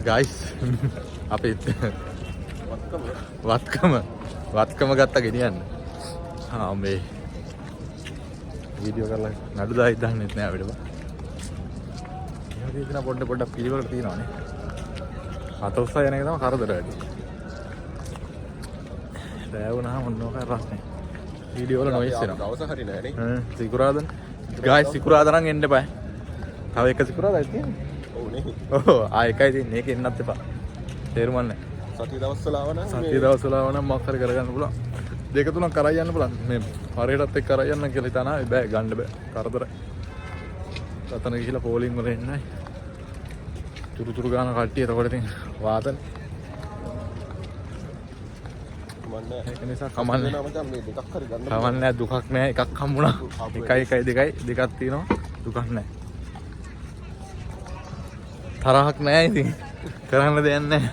Guys අපිත් වත්කම ගත්තා ගෙනියන්න. මේ වීඩියෝ කරලා නඩු දායි දාන්නෙත් නෑ අපිට බා. ඒකේ පොඩ්ඩක් පිළිවෙලට තියෙනවානේ. අත උස්සා යන එක තමයි කරදර වැඩි. දැවුනහම මොනවාක රස්නේ. වීඩියෝ වල නොයිස් එනවා. දවස හරි නෑනේ. සිකුරාදා. ගයිස් සිකුරාදා නම් එන්න බෑ. තව එක සිකුරාදායි තියෙන්නේ. ඔව් නේ. ඔව් එකයි තියෙන්නේ. ඒක එන්නත් එපා. තේරුම් ගන්න. සතිය දවස්වල ආව නම් මොකක් හරි කරගන්න පුළුවන්. දෙක තුනක් කරයි යන්න පුළුවන්. මේ හරියටත් එක්ක කරයි යන්න කියලා හිතනවා. බෑ ගන්න බෑ. කරදරයි. රතන ගිහිලා පෝලිං වල එන්නයි. තුරු ගාන කට්ටිය එතකොට ඉතින් වාතන. ඒක නිසා කමන්නේ. කමන්නේ දුකක් නෑ. එකක් හම්බුණා. 1 1 2 දෙකක් තියෙනවා. දුකක් නෑ. තරහක් නෑ ඉතින්. කරන්න දෙයක් නෑ.